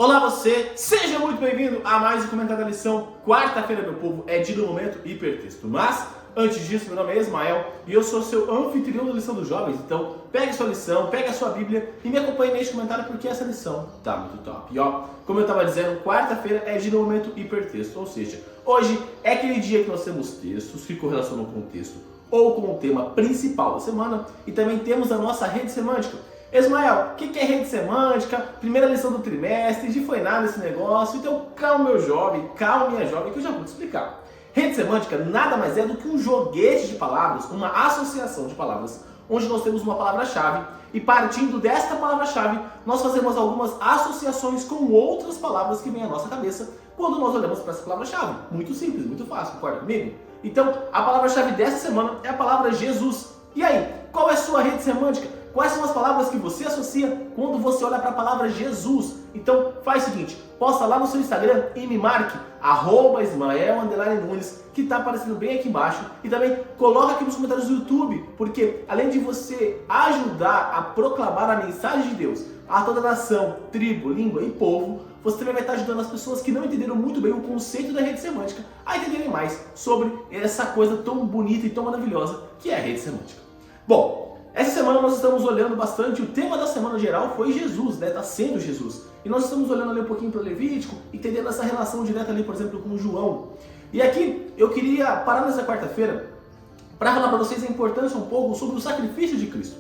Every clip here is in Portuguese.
Olá você, seja muito bem-vindo a mais um comentário da lição. Quarta-feira, meu povo, é dia do momento hipertexto. Mas, antes disso, meu nome é Ismael e eu sou seu anfitrião da lição dos jovens. Então, pegue sua lição, pegue a sua Bíblia e me acompanhe neste comentário porque essa lição tá muito top. E ó, como eu estava dizendo, quarta-feira é dia do momento hipertexto. Ou seja, hoje é aquele dia que nós temos textos que correlacionam com o texto ou com o tema principal da semana e também temos a nossa rede semântica. Ismael, o que é rede semântica? Primeira lição do trimestre, já foi nada esse negócio. Então calma meu jovem, calma minha jovem, que eu já vou te explicar. Rede semântica nada mais é do que um joguete de palavras, uma associação de palavras, onde nós temos uma palavra-chave e partindo desta palavra-chave, nós fazemos algumas associações com outras palavras que vêm à nossa cabeça quando nós olhamos para essa palavra-chave. Muito simples, muito fácil, concorda comigo? Então, a palavra-chave dessa semana é a palavra Jesus. E aí, qual é a sua rede semântica? Quais são as palavras que você associa quando você olha para a palavra Jesus? Então faz o seguinte, posta lá no seu Instagram e me marque @Ismael_Nunes, que está aparecendo bem aqui embaixo. E também coloca aqui nos comentários do YouTube, porque além de você ajudar a proclamar a mensagem de Deus a toda nação, tribo, língua e povo, você também vai estar ajudando as pessoas que não entenderam muito bem o conceito da rede semântica a entenderem mais sobre essa coisa tão bonita e tão maravilhosa que é a rede semântica. Bom, essa semana nós estamos olhando bastante, o tema da semana geral foi Jesus, né? Está sendo Jesus. E nós estamos olhando ali um pouquinho para o Levítico, entendendo essa relação direta ali, por exemplo, com João. E aqui eu queria parar nessa quarta-feira para falar para vocês a importância um pouco sobre o sacrifício de Cristo.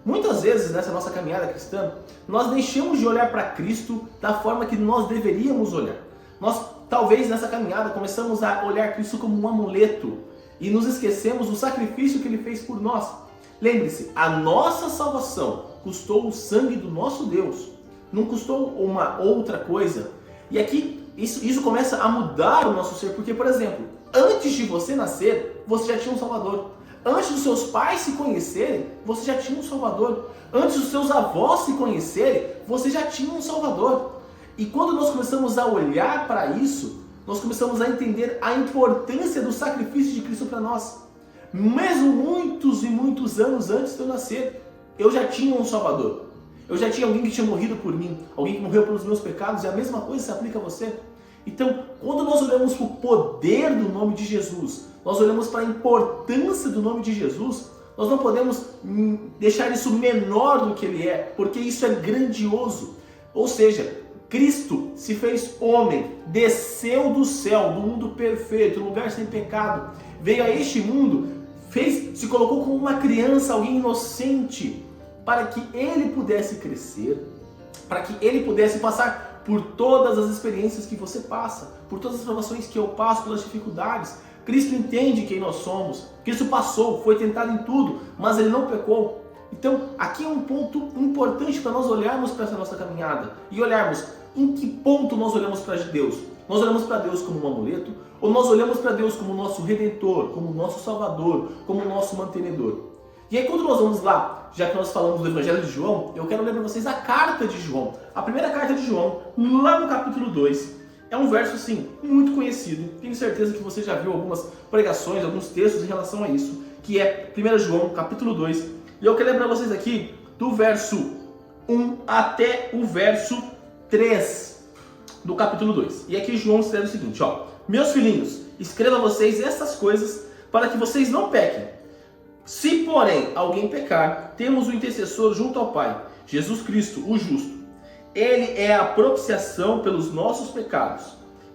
Muitas vezes nessa nossa caminhada cristã, nós deixamos de olhar para Cristo da forma que nós deveríamos olhar. Nós talvez nessa caminhada começamos a olhar Cristo como um amuleto e nos esquecemos do sacrifício que Ele fez por nós. Lembre-se, a nossa salvação custou o sangue do nosso Deus, não custou uma outra coisa. E aqui isso começa a mudar o nosso ser, porque, por exemplo, antes de você nascer, você já tinha um Salvador. Antes dos seus pais se conhecerem, você já tinha um Salvador. Antes dos seus avós se conhecerem, você já tinha um Salvador. E quando nós começamos a olhar para isso, nós começamos a entender a importância do sacrifício de Cristo para nós. Mesmo muitos e muitos anos antes de eu nascer, eu já tinha um Salvador. Eu já tinha alguém que tinha morrido por mim, alguém que morreu pelos meus pecados, e a mesma coisa se aplica a você. Então, quando nós olhamos para o poder do nome de Jesus, nós olhamos para a importância do nome de Jesus, nós não podemos deixar isso menor do que ele é, porque isso é grandioso. Ou seja, Cristo se fez homem, desceu do céu, do mundo perfeito, do lugar sem pecado, veio a este mundo, se colocou como uma criança, alguém inocente, para que ele pudesse crescer, para que ele pudesse passar por todas as experiências que você passa, por todas as provações que eu passo, pelas dificuldades. Cristo entende quem nós somos, Cristo passou, foi tentado em tudo, mas ele não pecou. Então, aqui é um ponto importante para nós olharmos para essa nossa caminhada e olharmos em que ponto nós olhamos para Deus. Nós olhamos para Deus como um amuleto ou nós olhamos para Deus como nosso Redentor, como nosso Salvador, como nosso mantenedor? E aí quando nós vamos lá, já que nós falamos do Evangelho de João, eu quero ler para vocês a carta de João. A primeira carta de João, lá no capítulo 2, é um verso assim, muito conhecido. Tenho certeza que você já viu algumas pregações, alguns textos em relação a isso, que é 1 João, capítulo 2. E eu quero ler para vocês aqui do verso 1 até o verso 3 do capítulo 2. E aqui João escreve o seguinte, ó: Meus filhinhos, escrevo a vocês essas coisas para que vocês não pequem. Se, porém, alguém pecar, temos o intercessor junto ao Pai, Jesus Cristo, o justo. Ele é a propiciação pelos nossos pecados,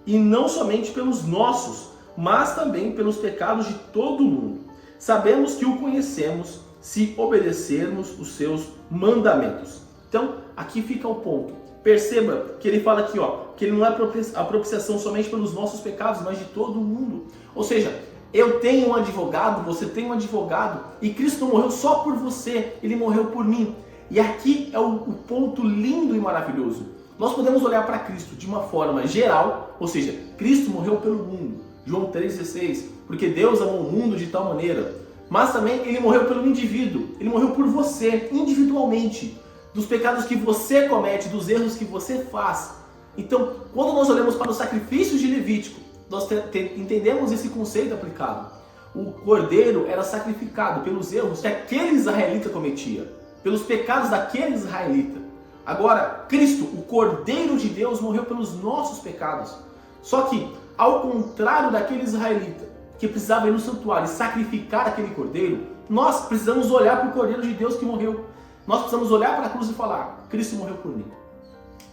e não somente pelos nossos, mas também pelos pecados de todo o mundo. Sabemos que o conhecemos se obedecermos os seus mandamentos. Então, aqui fica o ponto. Perceba que ele fala aqui, ó, que ele não é a propiciação somente pelos nossos pecados, mas de todo o mundo. Ou seja, eu tenho um advogado, você tem um advogado, e Cristo não morreu só por você, ele morreu por mim. E aqui é o ponto lindo e maravilhoso. Nós podemos olhar para Cristo de uma forma geral, ou seja, Cristo morreu pelo mundo. João 3,16, porque Deus amou o mundo de tal maneira. Mas também ele morreu pelo indivíduo, ele morreu por você, individualmente, dos pecados que você comete, dos erros que você faz. Então, quando nós olhamos para os sacrifícios de Levítico, nós entendemos esse conceito aplicado. O cordeiro era sacrificado pelos erros que aquele israelita cometia, pelos pecados daquele israelita. Agora, Cristo, o Cordeiro de Deus, morreu pelos nossos pecados. Só que, ao contrário daquele israelita que precisava ir no santuário e sacrificar aquele cordeiro, nós precisamos olhar para o Cordeiro de Deus que morreu. Nós precisamos olhar para a cruz e falar: Cristo morreu por mim.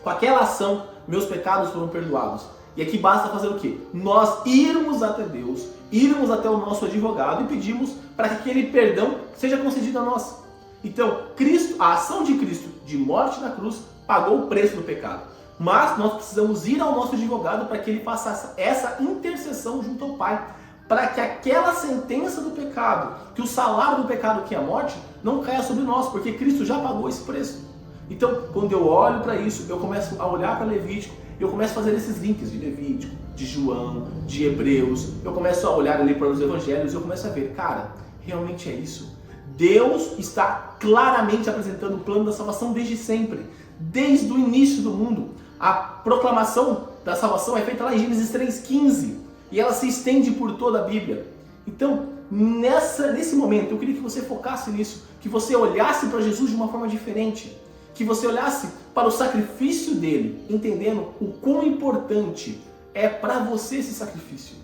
Com aquela ação, meus pecados foram perdoados. E aqui basta fazer o quê? Nós irmos até Deus, irmos até o nosso advogado e pedimos para que aquele perdão seja concedido a nós. Então, Cristo, a ação de Cristo de morte na cruz pagou o preço do pecado. Mas nós precisamos ir ao nosso advogado para que ele faça essa intercessão junto ao Pai, para que aquela sentença do pecado, que o salário do pecado, que é a morte, não caia sobre nós, porque Cristo já pagou esse preço. Então, quando eu olho para isso, eu começo a olhar para Levítico, eu começo a fazer esses links de Levítico, de João, de Hebreus, eu começo a olhar ali para os evangelhos e eu começo a ver, cara, realmente é isso. Deus está claramente apresentando o plano da salvação desde sempre, desde o início do mundo. A proclamação da salvação é feita lá em Gênesis 3,15 e ela se estende por toda a Bíblia. Então, nesse momento, eu queria que você focasse nisso, que você olhasse para Jesus de uma forma diferente, que você olhasse para o sacrifício dele, entendendo o quão importante é para você esse sacrifício.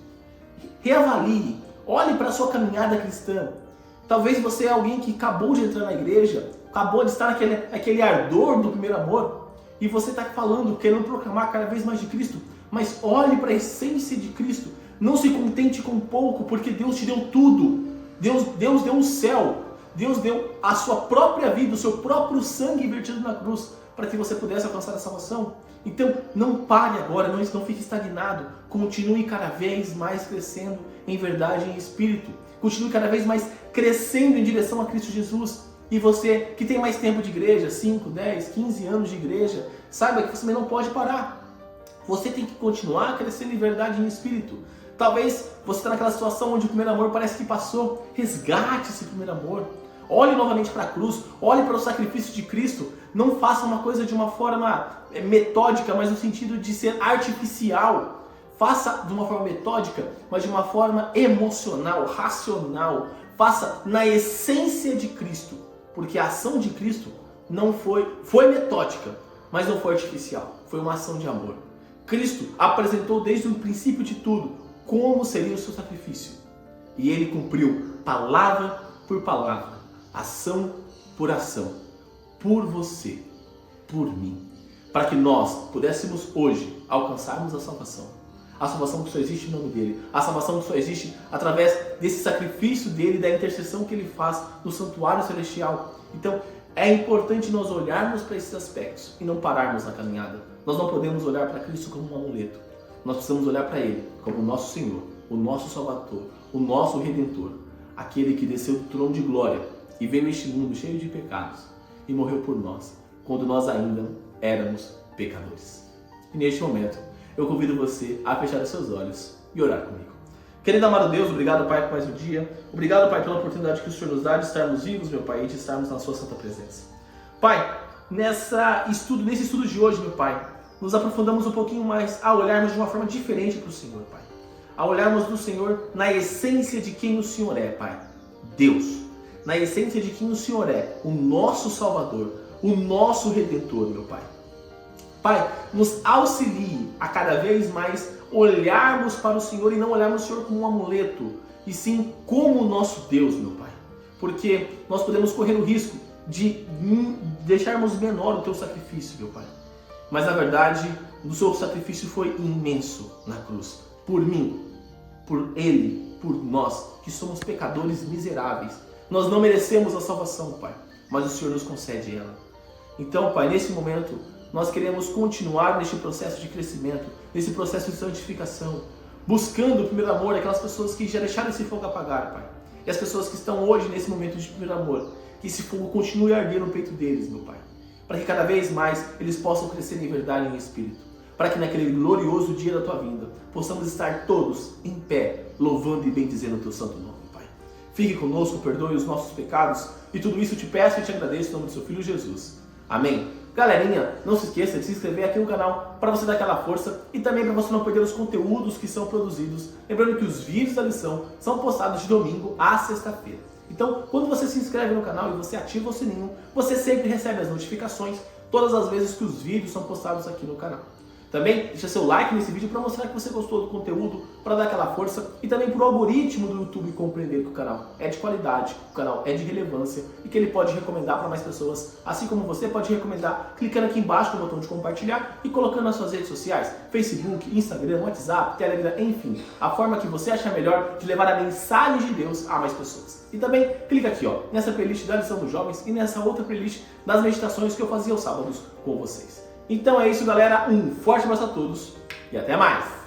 Reavalie, olhe para a sua caminhada cristã. Talvez você é alguém que acabou de entrar na igreja, acabou de estar naquele ardor do primeiro amor, e você está falando, querendo proclamar cada vez mais de Cristo, mas olhe para a essência de Cristo. Não se contente com pouco, porque Deus te deu tudo. Deus deu o céu. Deus deu a sua própria vida, o seu próprio sangue vertido na cruz, para que você pudesse alcançar a salvação. Então, não pare agora, não fique estagnado. Continue cada vez mais crescendo em verdade e em espírito. Continue cada vez mais crescendo em direção a Cristo Jesus. E você que tem mais tempo de igreja, 5, 10, 15 anos de igreja, saiba que você também não pode parar. Você tem que continuar crescendo em verdade e em espírito. Talvez você está naquela situação onde o primeiro amor parece que passou. Resgate esse primeiro amor. Olhe novamente para a cruz, olhe para o sacrifício de Cristo. Não faça uma coisa de uma forma metódica, mas no sentido de ser artificial. Faça de uma forma metódica, mas de uma forma emocional, racional. Faça na essência de Cristo, porque a ação de Cristo não foi metódica, mas não foi artificial. Foi uma ação de amor. Cristo apresentou desde o princípio de tudo como seria o seu sacrifício. E ele cumpriu palavra por palavra, ação por ação, por você, por mim, para que nós pudéssemos hoje alcançarmos a salvação. A salvação que só existe em nome dele, a salvação que só existe através desse sacrifício dele, da intercessão que ele faz no santuário celestial. Então, é importante nós olharmos para esses aspectos e não pararmos na caminhada. Nós não podemos olhar para Cristo como um amuleto. Nós precisamos olhar para ele como o nosso Senhor, o nosso Salvador, o nosso Redentor, aquele que desceu do trono de glória e veio a este mundo cheio de pecados e morreu por nós, quando nós ainda éramos pecadores. E neste momento, eu convido você a fechar os seus olhos e orar comigo. Querido amado Deus, obrigado, Pai, por mais um dia. Obrigado, Pai, pela oportunidade que o Senhor nos dá de estarmos vivos, meu Pai, e de estarmos na sua santa presença. Pai, nesse estudo de hoje, meu Pai, nos aprofundamos um pouquinho mais a olharmos de uma forma diferente para o Senhor, Pai. A olharmos do Senhor na essência de quem o Senhor é, Pai. Deus. Na essência de quem o Senhor é, o nosso Salvador, o nosso Redentor, meu Pai. Pai, nos auxilie a cada vez mais olharmos para o Senhor e não olharmos o Senhor como um amuleto, e sim como o nosso Deus, meu Pai. Porque nós podemos correr o risco de deixarmos menor o Teu sacrifício, meu Pai. Mas na verdade, o Seu sacrifício foi imenso na cruz. Por mim, por Ele, por nós, que somos pecadores miseráveis. Nós não merecemos a salvação, Pai, mas o Senhor nos concede ela. Então, Pai, nesse momento, nós queremos continuar neste processo de crescimento, nesse processo de santificação, buscando o primeiro amor, aquelas pessoas que já deixaram esse fogo apagar, Pai. E as pessoas que estão hoje nesse momento de primeiro amor, que esse fogo continue a arder no peito deles, meu Pai. Para que cada vez mais eles possam crescer em verdade e em espírito. Para que naquele glorioso dia da Tua vinda, possamos estar todos em pé, louvando e bendizendo o Teu santo nome, Pai. Fique conosco, perdoe os nossos pecados, e tudo isso eu te peço e te agradeço em nome do Seu Filho Jesus. Amém. Galerinha, não se esqueça de se inscrever aqui no canal para você dar aquela força e também para você não perder os conteúdos que são produzidos. Lembrando que os vídeos da lição são postados de domingo a sexta-feira. Então, quando você se inscreve no canal e você ativa o sininho, você sempre recebe as notificações todas as vezes que os vídeos são postados aqui no canal. Também deixa seu like nesse vídeo para mostrar que você gostou do conteúdo, para dar aquela força e também para o algoritmo do YouTube compreender que o canal é de qualidade, que o canal é de relevância e que ele pode recomendar para mais pessoas, assim como você pode recomendar clicando aqui embaixo no botão de compartilhar e colocando nas suas redes sociais, Facebook, Instagram, WhatsApp, Telegram, enfim, a forma que você achar melhor de levar a mensagem de Deus a mais pessoas. E também clica aqui nessa playlist da lição dos jovens e nessa outra playlist das meditações que eu fazia aos sábados com vocês. Então é isso, galera. Um forte abraço a todos e até mais!